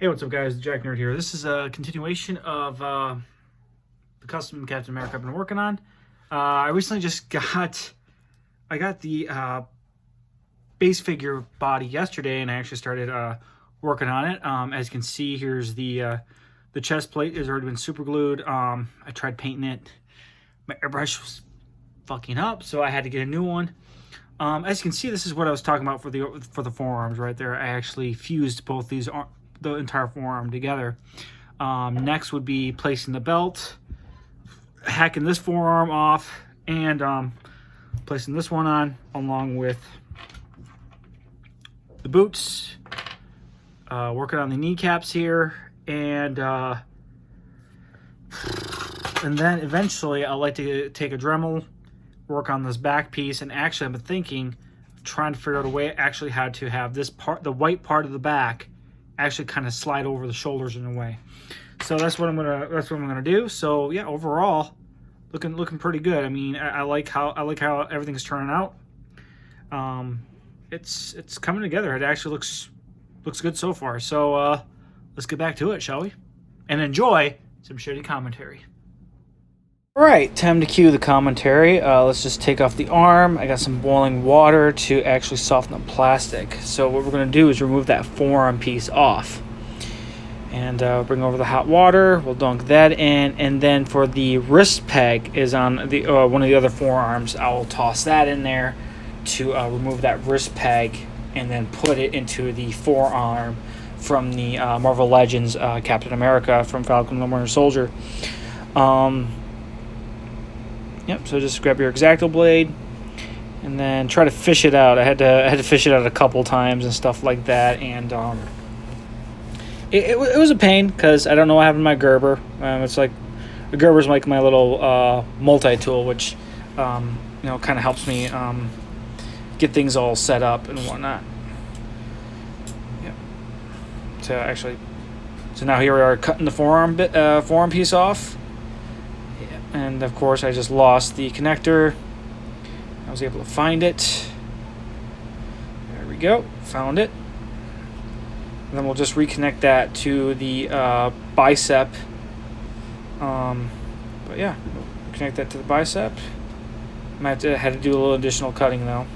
Hey, what's up, guys? Jack Nerd here. This is a continuation of the custom Captain America I've been working on. I recently just got the base figure body yesterday, and I actually started working on it. As you can see, here's the chest plate has already been super glued. I tried painting it. My airbrush was fucking up, so I had to get a new one. As you can see, this is what I was talking about for the forearms right there. I actually fused both the entire forearm together. Next would be placing the belt, hacking this forearm off, and placing this one on along with the boots. Working on the kneecaps here, and then eventually I'd like to take a Dremel, work on this back piece, and actually I've been thinking, trying to figure out a way actually how to have this part, the white part of the back, actually kind of slide over the shoulders in a way. So that's what I'm gonna do. So yeah, overall, looking pretty good. I mean, I like how everything's turning out. It's coming together. It actually looks good so far. So let's get back to it, shall we? And enjoy some shitty commentary. All right, time to cue the commentary. Let's just take off the arm. I got some boiling water to actually soften the plastic. So what we're going to do is remove that forearm piece off. And bring over the hot water. We'll dunk that in. And then for the wrist peg is on the one of the other forearms. I'll toss that in there to remove that wrist peg and then put it into the forearm from the Marvel Legends Captain America from Falcon and Winter Soldier. Yep, so just grab your X-Acto blade and then try to fish it out. I had to fish it out a couple times and stuff like that, and it was a pain because I don't know what happened to my Gerber. It's like the Gerber's like my little multi-tool, which kind of helps me get things all set up and whatnot. Yep. So now here we are cutting the forearm piece off. And of course I just lost the connector. I was able to find it. There we go, found it. And then we'll just reconnect that to the bicep. But yeah, we'll connect that to the bicep. Might have had to do a little additional cutting though.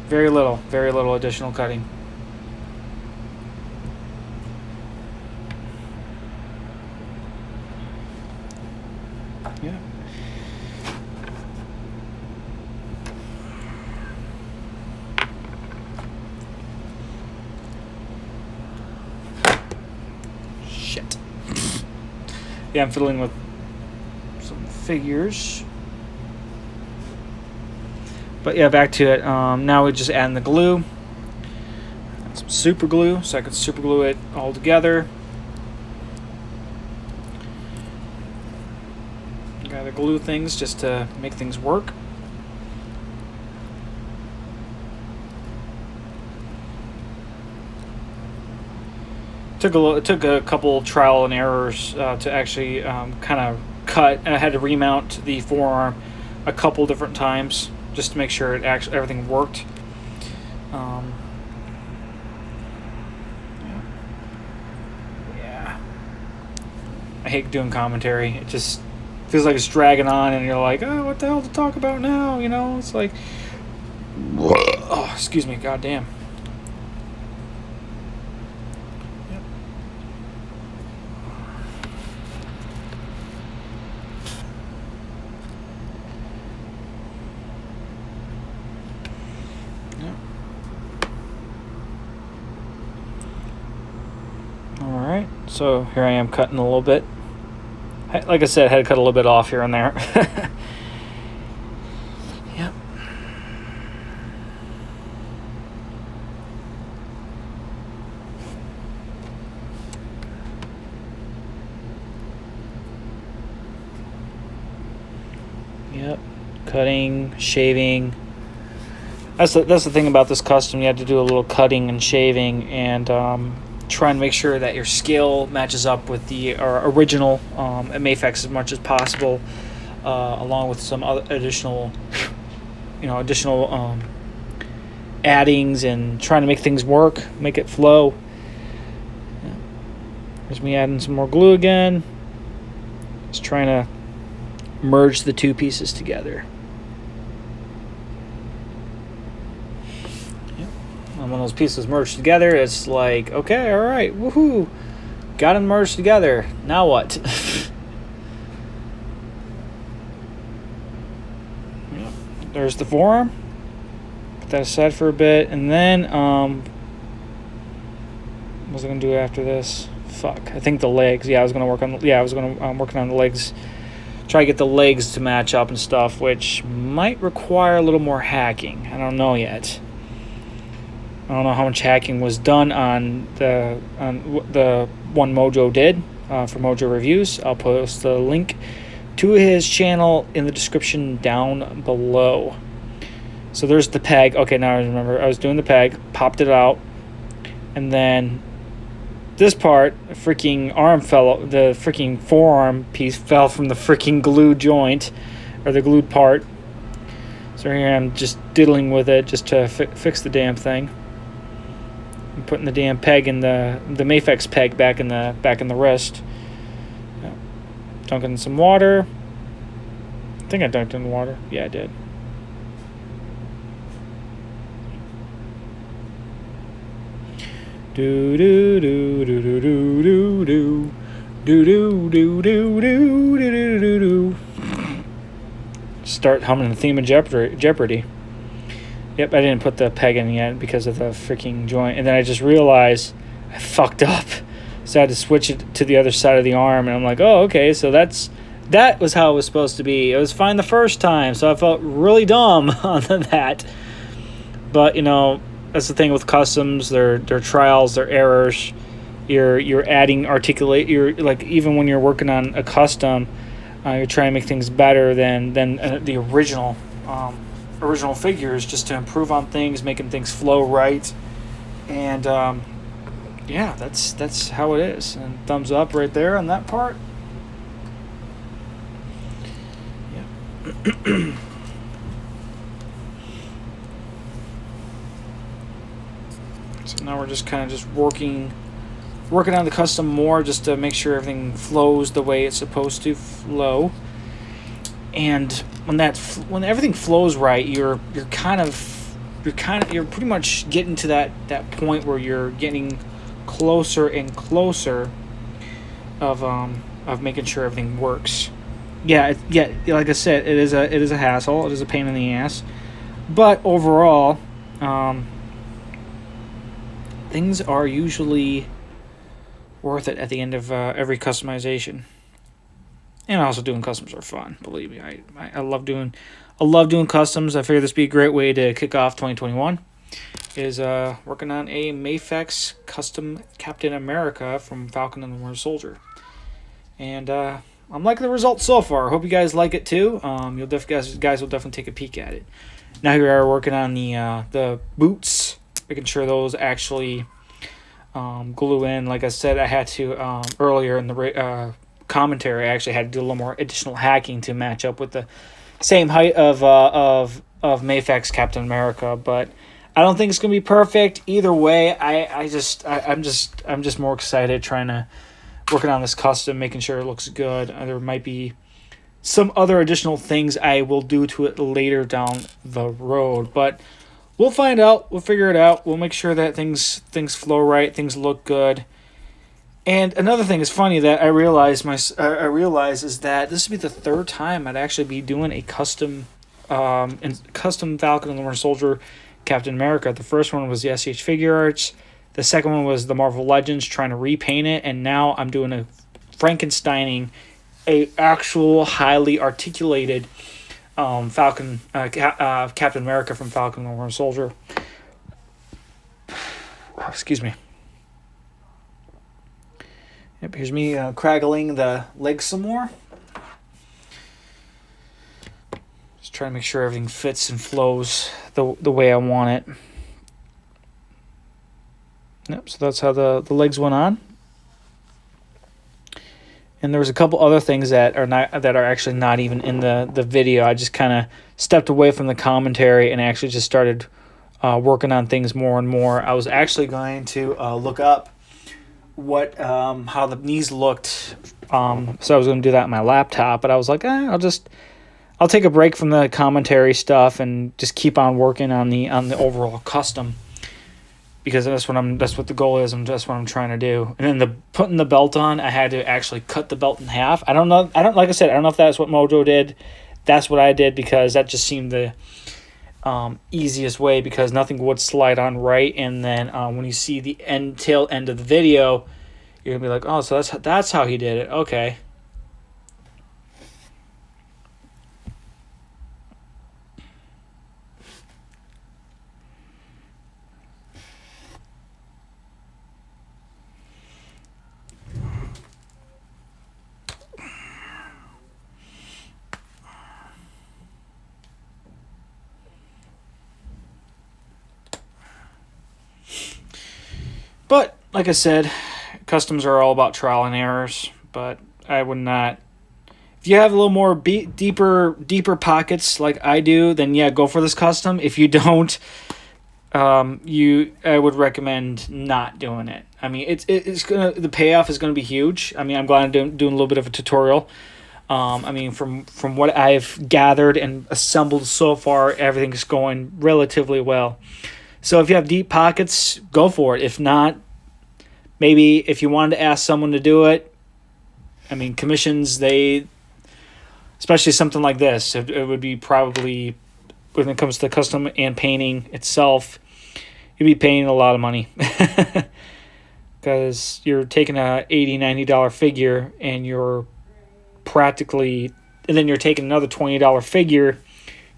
Very little additional cutting. Yeah. Shit. Yeah, I'm fiddling with some figures. But yeah, back to it. Now we just add in the glue. Add some super glue, so I can super glue it all together. Gotta glue things just to make things work. It took a couple trial and errors to actually kind of cut, and I had to remount the forearm a couple different times just to make sure everything worked. Yeah. I hate doing commentary. It just feels like it's dragging on, and you're like, oh, what the hell to talk about now? You know, it's like, oh, excuse me, goddamn. Yep. Yep. All right, so here I am cutting a little bit. Like I said, I had to cut a little bit off here and there. Yep. Yep. Cutting, shaving. That's the thing about this custom. You have to do a little cutting and shaving, and try and make sure that your scale matches up with the original at Mafex as much as possible, along with some other additional addings and trying to make things work, make it flow. Here's me adding some more glue again. Just trying to merge the two pieces together. Yep. And when those pieces merge together, it's like, okay, all right, woohoo. Got them merged together. Now what? Yep. There's the forearm. Put that aside for a bit. And then, what was I going to do after this? Fuck. I think the legs. Yeah, I was going to work on... Yeah, I was going to working on the legs. Try to get the legs to match up and stuff, which might require a little more hacking. I don't know yet. I don't know how much hacking was done on the one Mojo did for Mojo Reviews. I'll post the link to his channel in the description down below. So there's the peg. Okay, now I remember. I was doing the peg, popped it out, and then this part, the freaking arm fell. The freaking forearm piece fell from the freaking glued joint, or the glued part. So here I'm just diddling with it just to fix the damn thing. I'm putting the damn peg in the Mafex peg back in the wrist. Yeah. Dunking some water. I think I dunked in the water. Yeah, I did. Do do do do do do do do do do do do do do do. Start humming the theme of Jeopardy. Yep, I didn't put the peg in yet because of the freaking joint, and then I just realized I fucked up, so I had to switch it to the other side of the arm, and I'm like, oh, okay, so that was how it was supposed to be. It was fine the first time, so I felt really dumb on that. But you know, that's the thing with customs. They're trials, they're errors. You're adding articulate. You're like, even when you're working on a custom, you're trying to make things better than the original figures, just to improve on things, making things flow right. And yeah, that's how it is. And thumbs up right there on that part. Yeah. So now we're just kind of just working on the custom more, just to make sure everything flows the way it's supposed to flow. And when everything flows right, you're pretty much getting to that point where you're getting closer and closer of making sure everything works. Yeah, like I said, it is a hassle. It is a pain in the ass, but overall, things are usually worth it at the end of every customization. And also doing customs are fun. Believe me, I love doing customs. I figured this would be a great way to kick off 2021. Is working on a Mafex custom Captain America from Falcon and the Winter Soldier, and I'm liking the results so far. Hope you guys like it too. Guys will definitely take a peek at it. Now here we are working on the boots, making sure those actually glue in. Like I said, I had to earlier in the commentary. I actually had to do a little more additional hacking to match up with the same height of Mafex Captain America, but I don't think it's gonna be perfect either way. I'm just more excited working on this custom, making sure it looks good. There might be some other additional things I will do to it later down the road, but we'll find out. We'll figure it out. We'll make sure that things flow right, things look good. And another thing is funny that I realize is that this will be the third time I'd actually be doing a custom Falcon and the Winter Soldier Captain America. The first one was the SH Figure Arts. The second one was the Marvel Legends, trying to repaint it, and now I'm doing a Frankensteining, a actual highly articulated Captain America from Falcon and the Winter Soldier. Excuse me. Yep, here's me craggling the legs some more. Just trying to make sure everything fits and flows the way I want it. Yep, so that's how the legs went on. And there was a couple other things that are actually not even in the video. I just kind of stepped away from the commentary and actually just started working on things more and more. I was actually going to look up what how the knees looked. So I was going to do that on my laptop, but I was like, I'll take a break from the commentary stuff and just keep on working on the overall custom, because that's what the goal is, and that's what I'm trying to do. And then putting the belt on, I had to actually cut the belt in half. I don't know, like I said, I don't know if that's what Mojo did. That's what I did, because that just seemed the easiest way, because nothing would slide on right. And then when you see the tail end of the video, you're gonna be like, oh, so that's how he did it. Okay. But like I said, customs are all about trial and errors. But I would not. If you have a little more deeper pockets like I do, then yeah, go for this custom. If you don't, I would recommend not doing it. I mean, the payoff is gonna be huge. I mean, I'm glad I'm doing a little bit of a tutorial. I mean, from what I've gathered and assembled so far, everything's going relatively well. So if you have deep pockets, go for it. If not, maybe if you wanted to ask someone to do it, I mean, commissions, especially something like this, it would be probably, when it comes to custom and painting itself, you'd be paying a lot of money. Because you're taking a $80, $90 figure, and you're and then you're taking another $20 figure.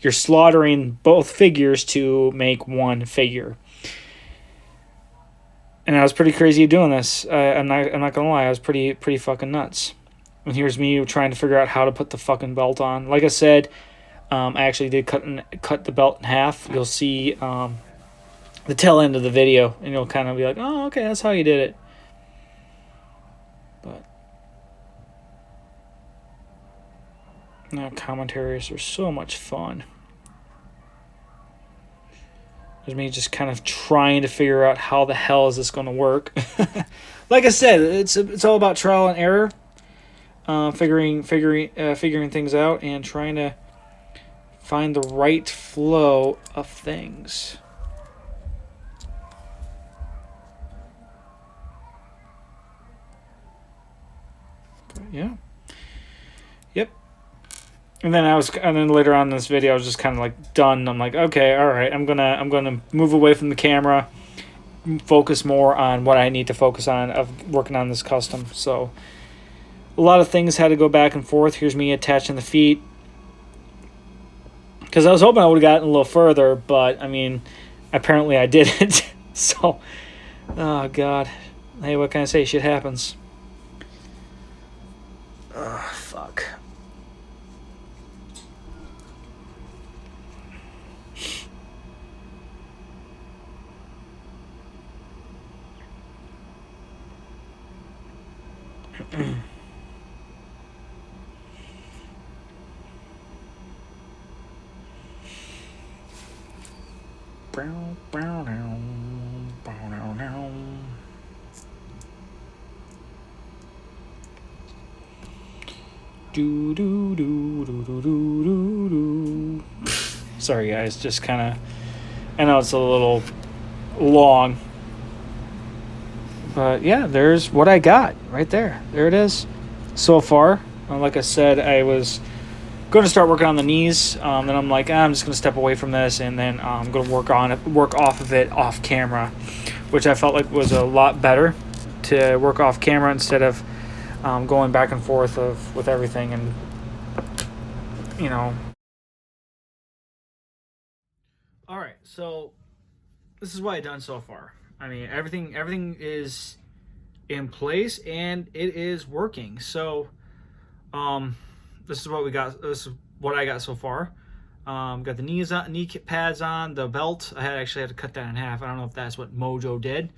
You're slaughtering both figures to make one figure. And I was pretty crazy doing this. I'm not gonna lie, I was pretty fucking nuts. And here's me trying to figure out how to put the fucking belt on. Like I said, I actually did cut the belt in half. You'll see the tail end of the video, and you'll kind of be like, oh, okay, that's how you did it. But now commentaries are so much fun. There's me just kind of trying to figure out how the hell is this going to work. Like I said, it's all about trial and error, figuring things out, and trying to find the right flow of things. But yeah. Yep. And then later on in this video, I was just kind of like done. I'm like, okay, all right, I'm gonna move away from the camera, focus more on what I need to focus on of working on this custom. So a lot of things had to go back and forth. Here's me attaching the feet, because I was hoping I would have gotten a little further, but I mean, apparently I didn't. So, oh god, hey, what can I say? Shit happens. Fuck. Sorry guys, just kind of, I know it's a little long, but yeah, there's what I got right there. There it is so far. Like I said, I was going to start working on the knees, then I'm like, I'm just going to step away from this, and then I'm going to work off of it off camera, which I felt like was a lot better to work off camera instead of going back and forth with everything, and you know. All right, so this is what I've done so far. I mean, everything is in place and it is working. So, this is what we got. This is what I got so far. Got the knee pads on, the belt. I actually had to cut that in half. I don't know if that's what Mojo did.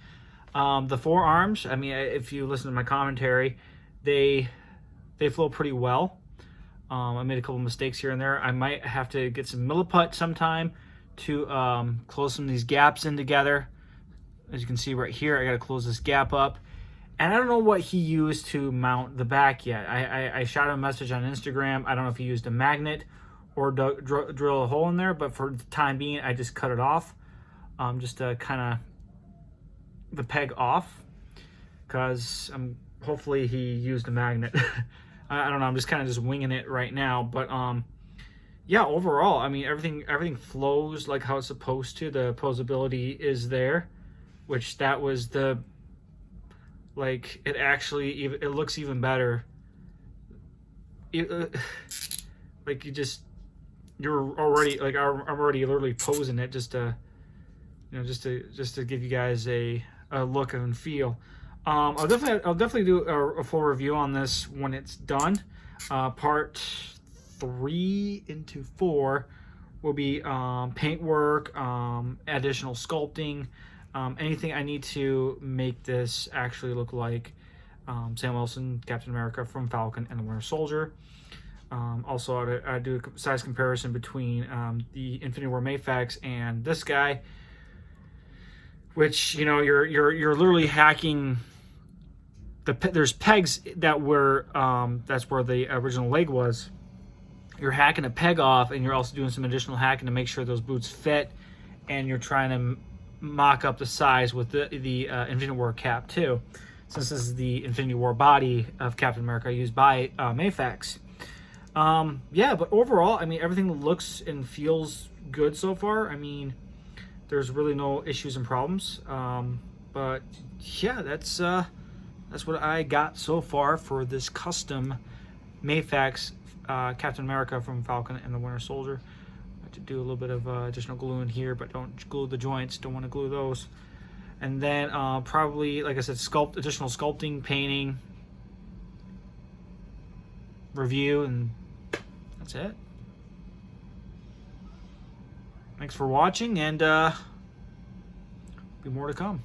The forearms. I mean, if you listen to my commentary, they flow pretty well. I made a couple mistakes here and there. I might have to get some milliput sometime to close some of these gaps in together. As you can see right here, I got to close this gap up, And I don't know what he used to mount the back yet. I shot him a message on Instagram. I don't know if he used a magnet or drill a hole in there, but for the time being, I just cut it off, just to kind of the peg off, because hopefully he used a magnet. I don't know. I'm just kind of just winging it right now, but yeah. Overall, I mean, everything flows like how it's supposed to. The posability is there, which that was the. Like, it actually, it looks even better. Like, you're already, like, I'm already literally posing it just to, you know, just to give you guys a look and feel. I'll definitely do a full review on this when it's done. Part 3 into 4 will be paintwork, additional sculpting, anything I need to make this actually look like Sam Wilson, Captain America from Falcon and the Winter Soldier. Also, I do a size comparison between the Infinity War Mafex and this guy, which, you know, you're literally hacking. There's pegs that were that's where the original leg was. You're hacking a peg off, and you're also doing some additional hacking to make sure those boots fit, and you're trying to mock up the size with the Infinity War cap too, since this is the Infinity War body of Captain America used by Mafex. Yeah, but overall, I mean, everything looks and feels good so far. I mean, there's really no issues and problems. But yeah, that's what I got so far for this custom Mafex Captain America from Falcon and the Winter Soldier. To do a little bit of additional glue in here, but don't glue the joints, don't want to glue those. And then probably, like I said, additional sculpting, painting, review, and that's it. Thanks for watching, and be more to come.